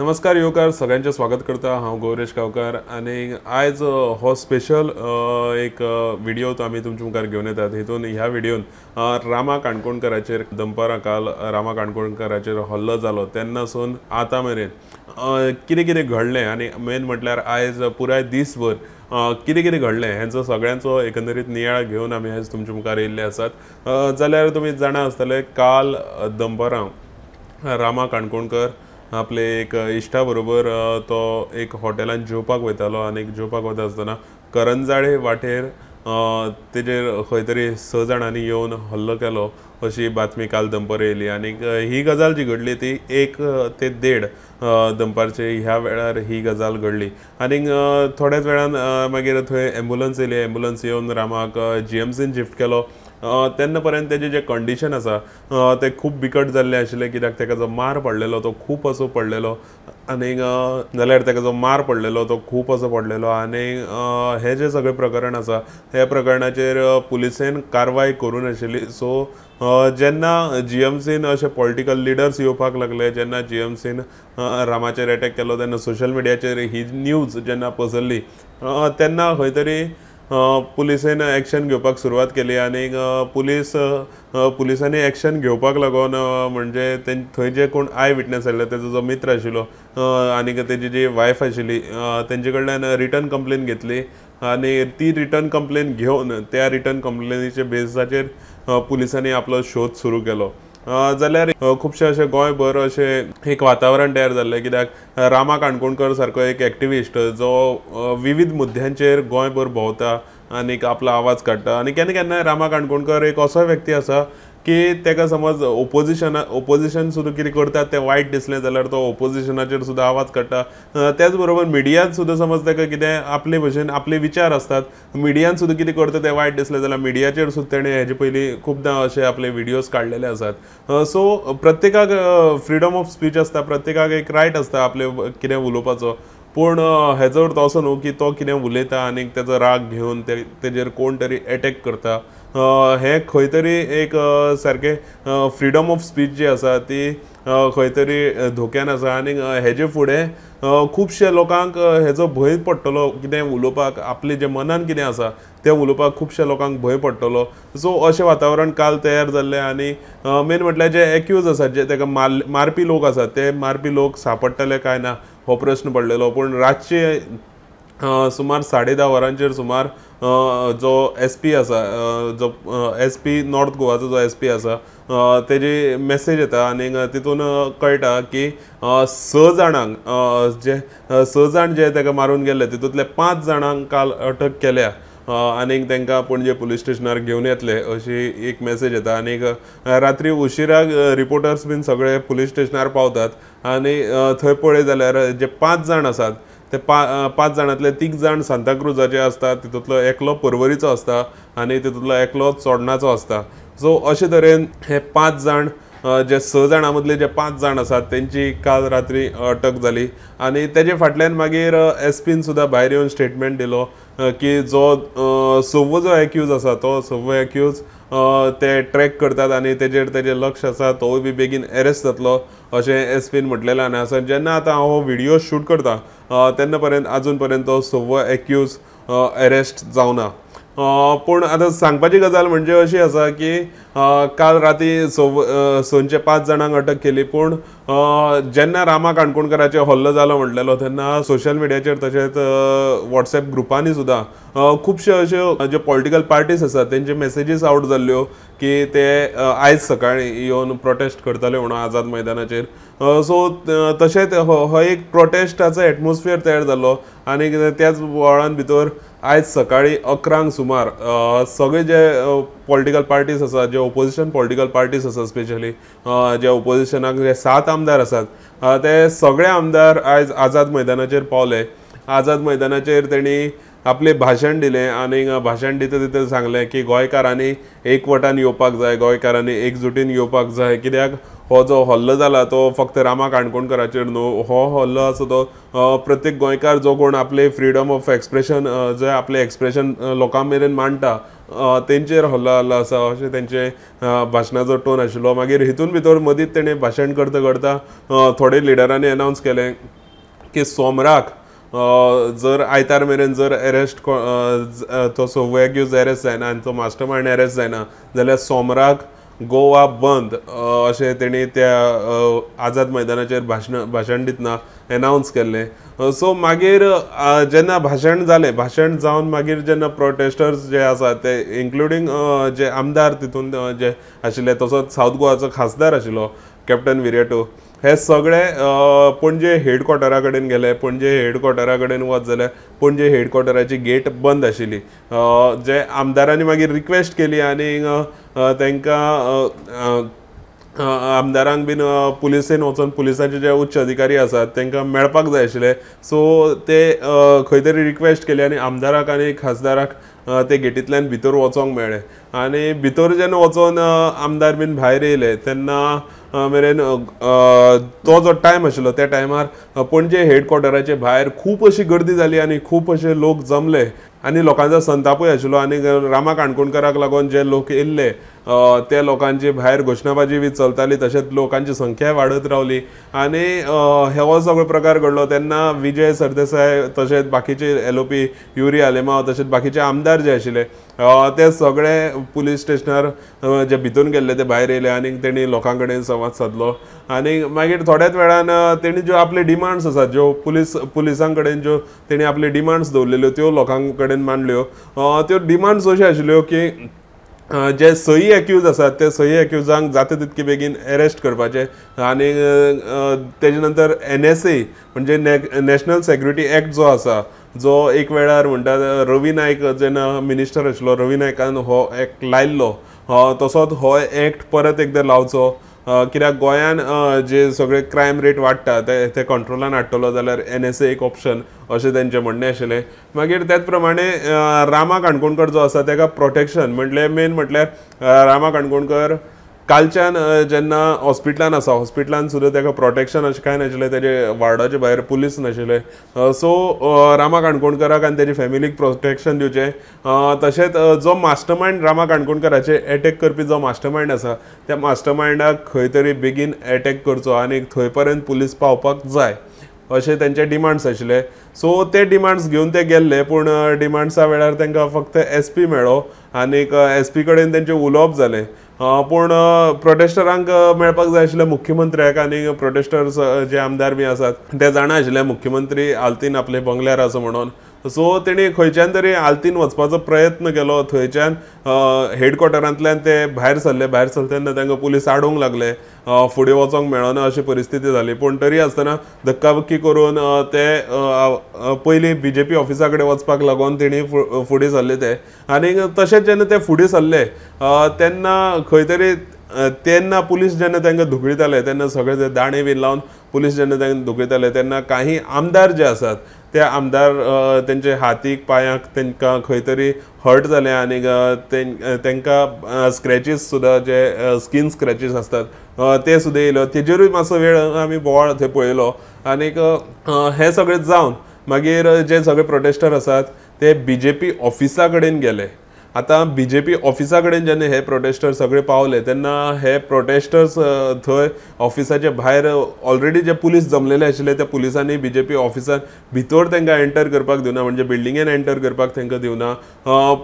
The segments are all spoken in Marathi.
नमस्कार युवकार सगळ्यांचे स्वागत करता हांव गौरेश गांवकार आणि आज हो स्पेशल एक व्हिडिओ तो आम्ही तुमच्या मुखार घेऊन येतात। हितून ह्या व्हिडिओन रामा काणकोणकराचेर दनपारां काल रामा काणकोणकराचेर हल्लो जालो तेन्नासून आतां मेरेन कितें कितें घडलें आनी मेन म्हटल्यार आयज पुराय दिसभर कितें कितें घडलें हेंचो सगळ्यांचो एकंदरीत नियाळ घेवन आमी आयज तुमच्या मुखार येयल्ले आसात। जाल्यार तुमी जाणा आसतले काल दनपारां रामा काणकोणकर आपले एक इश्टा बरोबर तो एक हॉटेलान जेवपाक वयतालो आनी जेवपाक वता आसतना करंजाळे वाटेर तेजेर खंय तरी 6 जाणांनी येवन हल्लो केलो अशी बातमी काल दनपार येयली। आनी ही गजाल जी घडली ती 1 ते 1:30 दनपारचे ह्या वेळार ही गजाल घडली। आनी थोड्याच वेळान मागीर थंय एम्बुलन्स येयली। एम्बुलन्स येवन रामाक GMCन शिफ्ट केलो। तेन्ना पर्यंत तेजें जें कंडिशन आसा तें खूब बिकट जाल्लें आशिल्लें, कित्याक ताका जो मार पडलेलो तो खूब असो पडलेलो आनी जाल्यार ताका जो मार पडलेलो तो खूब असो पडलेलो आनी हें जें सगळें प्रकरण आसा ह्या प्रकरणाचेर पुलिसेन कारवाय करूं नाशिल्ली। सो जेन्ना GMCन अशे पॉलिटिकल लिडर्स येवपाक लागले, जेन्ना GMCन रामाचेर एटॅक केलो तेन्ना सोशल मिडियाचेर ही न्यूज जेन्ना पसरली तेन्ना खंय तरी पुलिसेन एक्शन घेवपाक सुरवात केली आनी पुलिसांनी एक्शन घेवपाक लागून म्हणजे थंय जे कोण आय विटनेस आसले तेजो जो मित्र आशिल्लो आनी तेजी जी वायफ आशिल्ली तेंचे कडल्यान रिटर्न कंप्लेन घेतली आनी ती रिटर्न कंप्लेन घेवन त्या रिटर्न कंप्लेनीच्या बेसाचेर पुलिसांनी आपलो शोध सुरू केलो। जाल्यार खुबशे अशे गोंयभर अशें एक वातावरण तयार जाल्लें, कित्याक रामा काणकोणकर सारको एक एक्टिविस्ट जो विविध मुद्द्यांचेर गोंयभर भोंवता आनीक आपलो आवाज काडटा आनी केन्ना केन्ना रामा काणकोणकर एक असो व्यक्ती आसा की ताका समज ओपोजिशन सुद्दां कितें करता तें वायट दिसलें जाल्यार तो ओपोजिशनाचेर सुद्दां आवाज काडटा। त्याच बरोबर मिडियान सुद्दां समज ताका कितें आपले भशेन आपले विचार आसतात, मिडियान सुद्दां कितें करता तें वायट दिसलें जाल्यार मिडियाचेर सुद्दां तेणें हेजे पयलीं खुबदां अशे आपले व्हिडियोज काडलेले आसात। सो प्रत्येकाक फ्रिडम ऑफ स्पीच आसता, प्रत्येकाक एक रायट आसता आपले कितें उलोवपाचो, पूण हेजो अर्थ असो न्हू की तो कितें उलयता आनी तेजो राग घेवन तेजेर कोण तरी एटॅक करता। हें खंय तरी एक सारकें फ्रिडम ऑफ स्पीच जी आसा ती खंय तरी धोक्यान आसा आनी हेजे फुडें खुबशे लोकांक हेजो भंय पडटलो कितें उलोवपाक, आपले जे मनान कितें आसा तें उलोवपाक खुबशे लोकांक भंय पडटलो। सो अशें वातावरण काल तयार जाल्लें आनी मेन म्हटल्यार जे एक्यूज आसात, जे ताका मारपी लोक आसात ते मारपी लोक सापडटले काय ना हो प्रश्न पडलेलो। पूण रातचे सुमार 10:30 वरांचेर सुमार जो SP आसा, जो SP नॉर्थ गोवाचो जो SP आसा तेजी मेसेज येता आनी तितून कळटा की 6 जाणांक जे 6 जाण जे ताका मारून गेले तितूंतले 5 जाणांक काल अटक केल्या आनीक तांकां पणजे पुलीस स्टेशनार घेवन येतले अशी एक मेसेज येता। आनीक रात्री उशिराक रिपोर्टर्स बीन सगळे पुलीस स्टेशनार पावतात आनी थंय पळय जाल्यार जे 5 जाण आसात ते 5 जाणांतले 3 जाण सांताक्रुजाचे आसतात, तितूंतलो एकलो पर्वरीचो आसता आनी तितूंतलो एकलो चोडणाचो आसता। सो अशे तरेन हे 5 जाण जे 6 जाणां मदले जे 5 जाण आसात तेंची काल रात्री अटक जाली आनी तेजे फाटल्यान मागीर SPन सुद्दां भायर येवन स्टेटमेंट दिलो की जो 6वो जो एक्यूज आसा तो 6वो एक्यूज ते ट्रॅक करतात आनी तेजेर लक्ष आसा तोय बी बेगीन अरेस्ट जातलो अशें SPन म्हटलेलें आसा। जेन्ना आतां हांव हो व्हिडियो शूट करता तेन्ना पर्यंत आजून पर्यंत तो 6वो एक्यूज अरेस्ट जावना। पूण आतां सांगपाची गजाल म्हणजे अशी आसा की काल राती 6चे 5 जाणांक अटक केली, पूण जेन्ना रामा काणकोणकराचेर हल्लो जालो म्हटलेलो तेन्ना सोशल मिडियाचेर तशेंच WhatsApp ग्रुपांनी सुद्दां खुबशे अश्यो जे पॉलिटिकल पार्टीज आसात तेंचे मेसेजीस आउट जाल्ल्यो की ते आयज सकाळीं येवन प्रोटेस्ट करतले म्हणून आझाद मैदानाचेर। सो तशेंच हो एक प्रोटेस्टाचो एटमॉस्फियर तयार जाल्लो आनी त्याच वळान भितर आयज सकाळीं 11 सुमार सगळे जे पॉलिटिकल पार्टीज आसात, जे ओपोजिशन पॉलिटिकल पार्टीज आसात, स्पेशली जे ओपोजिशनाक जे 7 आमदार आसात ते सगळे आमदार आयज आझाद मैदानाचेर पावले। आझाद मैदानाचेर तेणी आपलें भाशण दिलें आनी भाशण दिता सांगलें की गोंयकारांनी एकवटान येवपाक जाय, गोंयकारांनी एकजुटीन येवपाक जाय, कित्याक हो जो हल्लो जाला तो फक्त रामा काणकोणकराचेर न्हू, हो हल्लो आसा तो प्रत्येक गोंयकार जो कोण आपले फ्रिडम ऑफ एक्सप्रेशन जे आपले एक्सप्रेशन लोकां मेरेन मांडटा तेंचेर हल्लो जाल्लो आसा अशें तेंचे भाशणाचो टोन आशिल्लो। मागीर हितून भितर मदींच तेणें भाशण करता थोडे लिडरांनी अनावन्स केलें की सोमराक जर आयतार मेरेन जर अरेस्ट तो सव्वे एक्यूज अरेस्ट जायना आनी तो मास्टर माइंड अरेस्ट जायना जाल्यार सोमराक गोवा बंद अशें तेणी त्या आझाद मैदानाचेर भाशण दितना एनावन्स केल्लें. सो मागीर जेन्ना भाशण जालें, भाशण जावन मागीर जेन्ना प्रोटेस्टर्स जे आसा ते इन्क्लुडींग जे आमदार तितून जे आशिल्ले, तसोच सावथ गोवाचो खासदार आशिल्लो कॅप्टन विरेटो, हे सगळे पणजे हेडक्वॉर्टरा कडेन गेले. पणजे हेडक्वॉर्टरा कडेन वच जाल्यार पणजे हेडक्वॉर्टराची गेट बंद आशिल्ली. जे आमदारांनी मागीर रिक्वेस्ट केली आनी तांकां आमदारांक बीन पुलिसेन वचून पुलिसाचे जे उच्च अधिकारी आसात तांकां मेळपाक जाय आशिल्ले. सो ते खंय तरी रिक्वेस्ट केली आनी आमदाराक आनी खासदाराक ते गेटींतल्यान भितर वचोंक मेळ्ळें. आनी भितर जेन्ना वचोन आमदार बीन भायर येयले तेन्ना मेरेन तो जो टायम आशिल्लो त्या टायमार पणजे हेडक्वॉर्टराचे भायर खूब अशी गर्दी जाली आनी खूब अशे लोक जमले आनी लोकांचो संतापूय आशिल्लो. आनी रामा काणकोणकराक लागून जे लोक येयल्ले त्या लोकांची भायर घोशणाबाजी बी चलताली, तशेंच लोकांची संख्या वाडत रावली. आनी हो सगळो प्रकार घडलो तेन्ना विजय सरदेसाय तशेंच बाकीचे एलओपी युरी आलेमाव तशेंच बाकीचे आमदार जे आशिल्ले ते सगळे पुलीस स्टेशनार जे भितून गेल्ले ते भायर येयले आनी तेणी लोकां कडेन संवाद सादलो. आनी मागीर थोड्याच वेळान तेणी ज्यो आपले डिमांड्स आसात, ज्यो पुलिसां कडेन ज्यो तेणी आपले डिमांड्स दवरलेल्यो त्यो लोकां कडेन मांडल्यो. त्यो डिमांड्स अश्यो आशिल्ल्यो की जे सही एक्यूज आसात ते सही एक्यूजांक जाता तितके बेगीन अरेस्ट करपाचे आनी तेजे नंतर NSA म्हणजे नॅशनल सेक्युरिटी एक्ट जो आसा, जो एक वेळार म्हणटा रवी नायक जेन्ना मिनिस्टर आशिल्लो, रवी नायकान हो एक्ट लायल्लो, तसोच हो एक्ट परत एकदां लावचो. कित्याक गोंयान जे सगळे क्रायम रेट वाडटा ते कंट्रोलान हाडटलो जाल्यार NSA एक ऑप्शन अशें तेंचें म्हणणें आशिल्लें. मागीर त्याच प्रमाणे रामा काणकोणकर जो आसा ताका प्रोटेक्शन म्हणजे मेन म्हटल्यार रामा काणकोणकर कालच्यान जेन्ना हॉस्पिटलान आसा, हॉस्पिटलान सुद्दां ताका प्रोटेक्शन अशें कांय नाशिल्लें, तेजे वार्डाचे भायर पुलीस नाशिल्ले. सो रामा काणकोणकराक आनी तेजी फॅमिलीक प्रोटेक्शन दिवचें. तशेंच जो मास्टर मायंड रामा काणकोणकराचे एटॅक करपी जो मास्टर मायंड आसा त्या मास्टर मायंडाक खंय तरी बेगीन एटॅक करचो आनी थंय पर्यंत पुलीस पावपाक जाय अशे तेंचे डिमांड्स आशिल्ले. सो ते डिमांड्स घेवन ते गेल्ले, पूण डिमांड्सा वेळार तांकां फक्त SP मेळ्ळो आनी SP कडेन तेंचें उलोवप जालें. पूण प्रोटेस्टरांक मेळपाक जाय आशिल्ले मुख्यमंत्र्याक आनी प्रोटेस्टर्स जे आमदार बी आसात ते जाणा आशिल्ले मुख्यमंत्री आल्तीन आपले बंगल्यार आसा म्हणून. सो तेणी खंयच्यान तरी आल्तीन वचपाचो प्रयत्न केलो. थंयच्यान हेडक्वॉर्टरांतल्यान ते भायर सरले. भायर सरले तेन्ना तांकां पुलीस आडोवंक लागले. फुडें वचोंक मेळना अशी परिस्थिती जाली. पूण तरी आसतना धक्काबक्की करून ते पयलीं BJP ऑफिसा कडेन वचपाक लागून तेणी फुडें सरले ते. आनी तशेंच जेन्ना ते फुडें सरले तेन्ना खंय तरी तेन्ना पुलीस जेन्ना तांकां धुकळिताले तेन्ना सगळे ते दाणे बी लावन पुलीस जेन्ना तांकां धुकळिताले तेन्ना काही आमदार जे आसात ते आमदार तेंचे हातीक पांयाक तांकां खंय तरी हर्ट जाले आनी तांकां स्क्रॅचीस सुद्दां जे स्कीन स्क्रॅचीस आसतात ते सुद्दां येयलो. तेजेरूय मातसो वेळ आमी बोवाळ थंय पळयलो. आनीक हे सगळें जावन मागीर जे सगळे प्रोटेस्टर आसात ते BJP ऑफिसा कडेन गेले. आतां BJP ऑफिसा कडेन जेन्ना हे प्रोटेस्टर सगळे पावले तेन्ना हे प्रोटेस्टर्स थंय ऑफिसाचे भायर ऑलरेडी जे पुलीस जमलेले आशिल्ले त्या पुलिसांनी BJP ऑफिसान भितर तांकां एंटर करपाक दिवना, म्हणजे बिल्डिंगेन एंटर करपाक तांकां दिवना.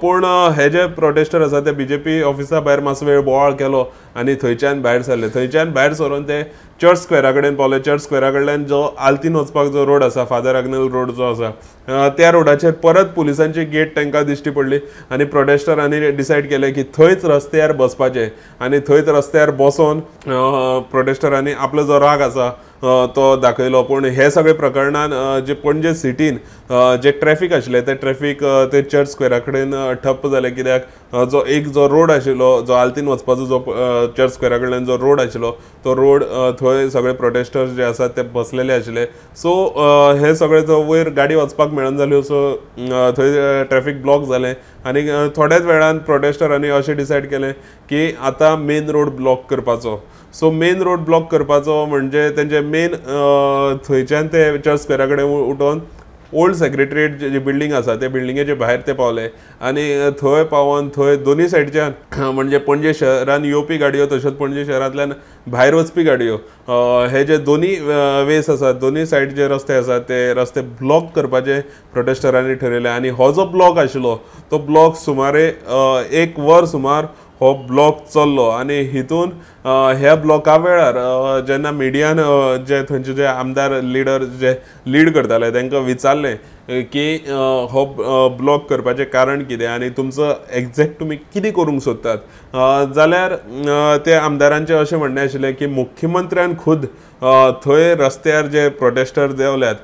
पूण हे जे प्रोटेस्टर आसा ते BJP ऑफिसा भायर मातसो वेळ बोवाळ केलो आनी थंयच्यान भायर सरले. थंयच्यान भायर सरून ते चर्च स्क्वेरा कडेन पावले. चर्च स्क्वेरा कडल्यान जो आल्तीन वचपाक जो रोड आसा, फादर आग्नेल रोड जो आसा त्या रोडाचेर परत पुलिसांची गेट तांकां दिश्टी पडली आनी प्रोटेस्टरांनी डिसायड केलें की थंयच रस्त्यार बसपाचें आनी थंयच रस्त्यार बसोन प्रोटेस्टरांनी आपलो जो राग आसा तो दाखयलो. पूण हे सगळे प्रकरणान जे पणजे सिटीन जे ट्रॅफिक आशिल्ले ते ट्रॅफिक ते चर्च स्क्वेरा कडेन ठप्प जाले. कित्याक जो रोड आशिल्लो, जो आल्तीन वचपाचो जो चर्च स्क्वेरा कडल्यान जो रोड आशिल्लो तो रोड थंय सगळे प्रोटेस्टर्स जे आसात ते बसलेले आशिल्ले. सो हे सगळे वयर गाडी वचपाक मेळना जाल्यो. सो थंय ट्रॅफिक ब्लॉक जालें आनी थोड्याच वेळान प्रोटेस्टरांनी अशें डिसायड केलें की आतां मेन रोड ब्लॉक करपाचो. सो मेन रोड ब्लॉक करपाचो म्हणजे तेंचे मेन थंयच्यान ते चर्च स्क्वेरा कडेन उठोवन ओल्ड सेक्रेटरिएट जी बिल्डींग आसा ते बिल्डिंगेचे भायर ते पावले आनी थंय पावोन थंय दोनी सायडीच्यान म्हणजे पणजे शहरान येवपी गाडयो तशेंच पणजे शहरांतल्यान भायर वचपी गाडयो हे जे दोनी वेस आसात दोनी सायड जे रस्ते आसात ते रस्ते ब्लॉक करपाचे प्रोटेस्टरांनी ठरयले आनी हो जो ब्लॉक आशिल्लो तो ब्लॉक सुमारे 1 वर सुमार हो ब्लॉक चल्लो आनी हितून ह्या ब्लॉका वेळार जेन्ना मिडियान जे थंयचे जे आमदार लिडर जे लीड करताले तांकां विचारलें की हो ब्लॉक करपाचें कारण कितें आनी तुमचो एग्जॅक्ट तुमी कितें करूंक सोदतात जाल्यार ते आमदारांचें अशें म्हणणें आशिल्लें की मुख्यमंत्र्यान खुद थंय रस्त्यार जे प्रोटेस्टर देवल्यात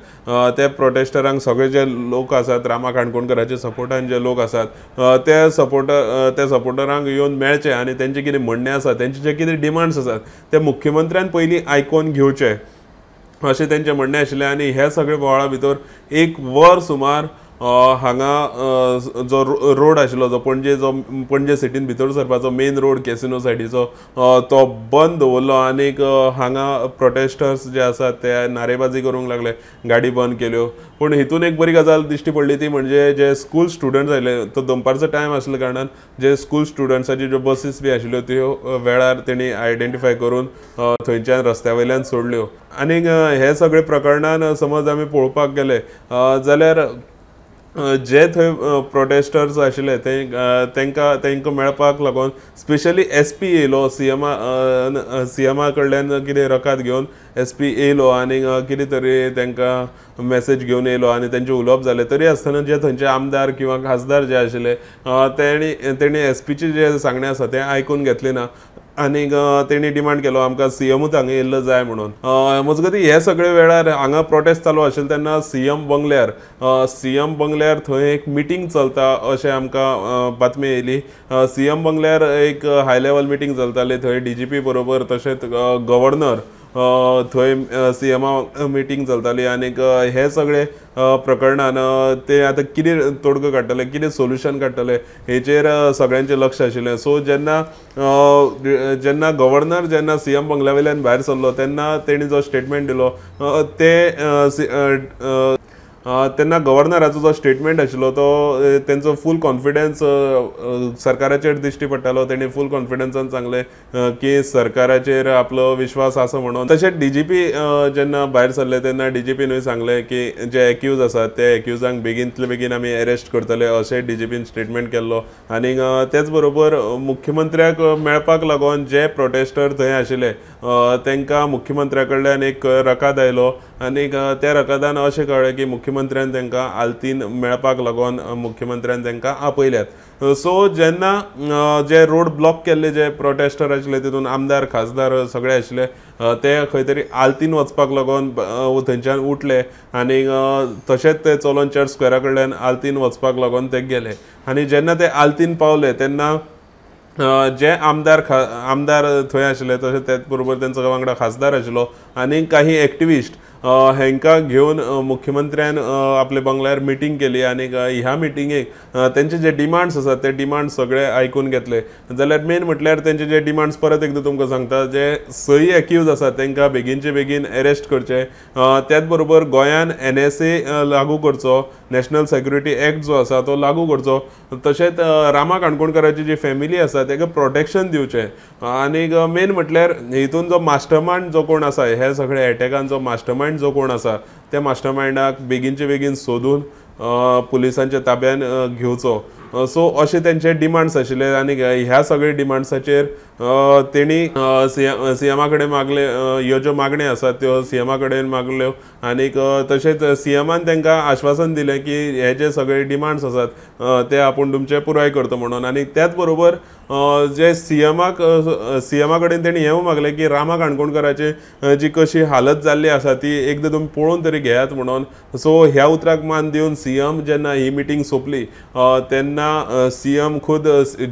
ते प्रोटेस्टरांक सगळे जे लोक आसात रामा काणकोणकराचे सपोर्टान जे लोक आसात ते सपोर्टरांक येवन मेळचे आनी तेंचे कितें म्हणणें आसा तेंचे जे कितें डिमांड्स आसात ते मुख्यमंत्र्यान पयलीं आयकोन घेवचे अशें तेंचें म्हणणें आशिल्लें आनी हे सगळे बोवाळा भितर 1 वर सुमार हांगा जो रोड आशिल्लो जो पणजे सिटीन भितर सरपाचो मेन रोड कॅसिनो सायडीचो तो बंद दवरलो आनीक हांगा प्रोटेस्टर्स जे आसात ते नारेबाजी करूंक लागले गाडी बंद केल्यो पूण हितून एक बरी गजाल दिश्टी पडली ती म्हणजे जे स्कूल स्टुडंट्स आयले तो दनपारचो टायम आसल्या कारणान जे स्कूल स्टुडंट्साची ज्यो बसीस बी आशिल्ल्यो त्यो वेळार तेणी आयडेंटिफाय करून थंयच्यान रस्त्या वयल्यान सोडल्यो आनीक हे सगळे प्रकरणान समज आमी पळोवपाक गेले जाल्यार जे थंय प्रोटेस्टर्स आशिल्ले तांकां मेळपाक लागून स्पेशली SP येयलो सीएमा कडल्यान कितें रकाद घेवन SP येयलो आनी कितें तरी तांकां मॅसेज घेवन येयलो आनी तेंचें उलोवप जालें तरी आसतना जे थंयचे आमदार किंवा खासदार जे आशिल्ले तेणी SPचें जे सांगणें आसा तें आयकून घेतलें ना आनीक तेणी डिमांड केलो आमकां सीएमूच हांगा येयल्लो जाय म्हणून मजगतीं हे सगळे वेळार हांगा प्रोटेस्ट चालू आशिल्ले तेन्ना सीएम बंगल्यार थंय एक मिटींग चलता अशें आमकां बातमी येयली सीएम बंगल्यार एक हाय लेवल मिटींग चलताली थंय DGP बरोबर तशेंच गव्हर्नर थंय सीएमा मिटींग चलताली आनीक हे सगळे प्रकरणान ते आतां कितें तोडगो काडटले कितें सोल्युशन काडटले हेचेर सगळ्यांचें लक्ष आशिल्लें सो जेन्ना गव्हर्नर जेन्ना सीएम बंगल्या वयल्यान भायर सरलो तेन्ना तेणी जो स्टेटमेंट दिलो तेन्ना गव्हर्नराचो जो स्टेटमेंट आशिल्लो तो तेंचो फूल कॉन्फिडन्स सरकाराचेर दिश्टी पडटालो तेणी फूल कॉन्फिडन्सान सांगलें की सरकाराचेर आपलो विश्वास आसा म्हणून तशेंच DGP जेन्ना भायर सरले तेन्ना DGPनूय सांगलें की जे एक्यूज आसात ते एक्युजांक बेगींतले बेगीन आमी अरेस्ट करतले अशें DGPन स्टेटमेंट केल्लो आनीक तेच बरोबर मुख्यमंत्र्याक मेळपाक लागून जे प्रोटेस्टर थंय आशिल्ले तांकां मुख्यमंत्र्या कडल्यान एक रकाद आयलो आनीक त्या रकादान अशें कळ्ळें की मुख्यमंत्र्यान तांकां आल्तीन मेळपाक लागून मुख्यमंत्र्यान तांकां आपयल्यात सो जेन्ना जे रोड ब्लॉक केल्ले जे प्रोटेस्टर आशिल्ले तितून आमदार खासदार सगळे आशिल्ले ते खंय तरी आल्तीन वचपाक लागून थंयच्यान उठले आनीक तशेंच ते चलोन चर्च स्क्वेरा कडल्यान आल्तीन वचपाक लागून ते गेले आनी जेन्ना ते आल्तीन पावले तेन्ना जे आमदार थंय आशिल्ले तशेंच त्याच बरोबर तेंचो वांगडा खासदार आशिल्लो आनी काही एक्टिविस्ट हांकां घेवन मुख्यमंत्र्यान आपले बंगल्यार मिटींग केली आनी ह्या मिटिंगेक तेंचे जे डिमांड्स आसात ते डिमांड्स सगळे आयकून घेतले जाल्यार मेन म्हटल्यार तेंचे जे डिमांड्स परत एकदां तुमकां सांगता जे 6 एक्यूज आसात तांकां बेगीनचे बेगीन अरेस्ट करचे त्याच बरोबर गोंयान NSA लागू करचो नॅशनल सेक्युरिटी एक्ट जो आसा तो लागू करचो तशेंच रामा काणकोणकराची जी फॅमिली आसा ताका प्रोटेक्शन दिवचें आनीक मेन म्हटल्यार हितून जो मास्टरमाइंड जो कोण आसा हे सगळे एटॅकान जो मास्टरमाइंड जो कोण आसा त्या मास्टरमाइंडाक बेगीनचे बेगीन सोदून पुलिसांच्या ताब्यान घेवचो सो अशे तेंचे डिमांड्स आशिल्ले आनी ह्या सगळे डिमांड्साचेर तेणी सीएमा कडेन मागले ह्यो ज्यो मागण्यो आसात त्यो सीएमा कडेन मागल्यो आनीक तशेंच सीएमान तांकां आश्वासन दिलें की हे जे सगळे डिमांड्स आसात ते आपूण तुमचे पुराय करता म्हणून आनी त्याच बरोबर जे सीएमा कडेन तेणी हें मागलें की रामा काणकोणकराची जी कशी हालत जाल्ली आसा ती एकदां तुमी पळोवन तरी घेयात म्हणून सो ह्या उतराक मान दिवन सीएम जेन्ना ही मिटींग सोंपली तेन्ना सीएम खुद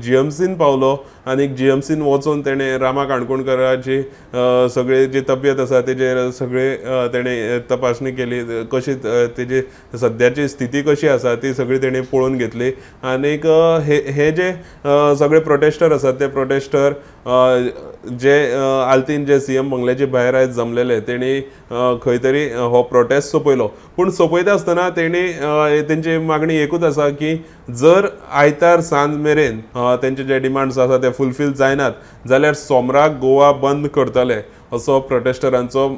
GMCन पावलो आनी GMCन वचून तेणें रामा काणकोणकराची सगळी जी तब्येत आसा तेजेर सगळे तेणें तपासणी केली कशी तेजी सद्याची स्थिती कशी आसा ती सगळी तेणें पळोवन घेतली आनीक हे जे सगळे प्रोटेस्टर आसात ते प्रोटेस्टर जे आल्तीन जे CM बंगल्याचे भायर आयज जमलेले तेणी खंय तरी हो प्रोटेस्ट सोपयलो पूण सोपयता आसतना तेणी तेंची मागणी एकूच आसा की जर आयतार सांज मेरेन तेंचे जे डिमांड्स आसा ते फुलफील जायनात जाल्यार सोमराक गोवा बंद करतले असो प्रोटेस्टरांचो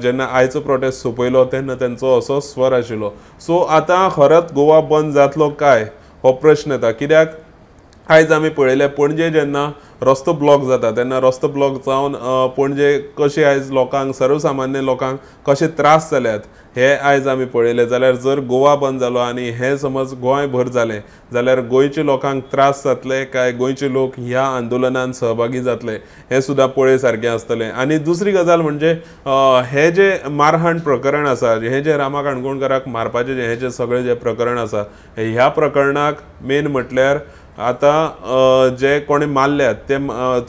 जेन्ना आयचो प्रोटेस्ट सोंपयलो तेन्ना तेंचो असो स्वर आशिल्लो. सो आतां खरंच गोवा बंद जातलो काय हो प्रश्न येता. कित्याक आयज आमी पळयलें पणजे जेन्ना रस्तो ब्लॉक जाता तेन्ना रस्तो ब्लॉक जावन पणजे कशें आयज लोकांक सर्वसामान्य लोकांक कशे त्रास जाल्यात हे आयज आमी पळयले. जाल्यार जर गोवा बंद जालो आनी हे समज गोंय भर जालें जाल्यार गोंयचे लोकांक त्रास जातले काय गोंयचे लोक ह्या आंदोलनांत सहभागी जातले हे सुद्दां पळय सारकें आसतलें. आनी दुसरी गजाल म्हणजे हे जे मारहाण प्रकरण आसा हे जे रामा काणकोणकाराक मारपाचें हे जे सगळें जे प्रकरण आसा ह्या प्रकरणाक मेन म्हटल्यार आतां जे कोणी मारल्यात ते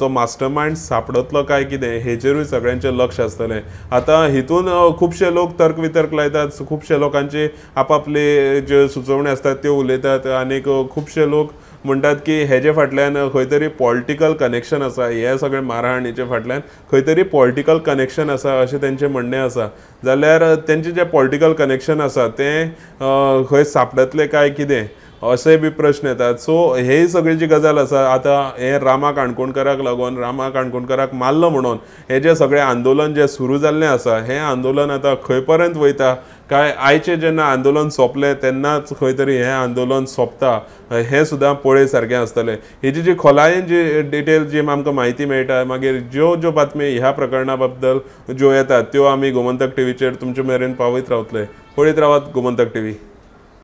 तो मास्टर मायंड सापडतलो काय कितें हेचेरूय सगळ्यांचें लक्ष आसतलें. आतां हितून खुबशे लोक तर्क वितर्क लायतात, खुबशे लोकांची आपापली ज्यो सुचोवणी आसतात त्यो उलयतात आनीक खुबशे लोक म्हणटात की हेजे फाटल्यान खंय तरी पॉलिटिकल कनेक्शन आसा, हे सगळे मारहाणीचे फाटल्यान खंय तरी पॉलिटिकल कनेक्शन आसा अशें तेंचें म्हणणें आसा. जाल्यार तेंचें जें पॉलिटिकल कनेक्शन आसा तें खंय सापडतलें काय कितें अशें बी प्रश्न येतात. सो हे सगळी जी गजाल आसा आतां हे रामा काणकोणकाराक लागून रामा काणकोणकाराक मारलो म्हणून हे जे सगळें आंदोलन जे सुरू जाल्लें आसा हे आंदोलन आतां खंय पर्यंत वयता काय आयचें जेन्ना आंदोलन सोंपलें तेन्नाच खंय तरी हें आंदोलन सोंपता हें सुद्दां पळय सारकें आसतलें. हेजी जी खोलायेन जी डिटेल जी आमकां म्हायती मेळटा मागीर ज्यो बातमी ह्या प्रकरणा बद्दल ज्यो येतात त्यो आमी गोमंतक टीव्हीचेर तुमचे मेरेन पावयत रावतले. पळयत रावात गोमंतक टीव्ही.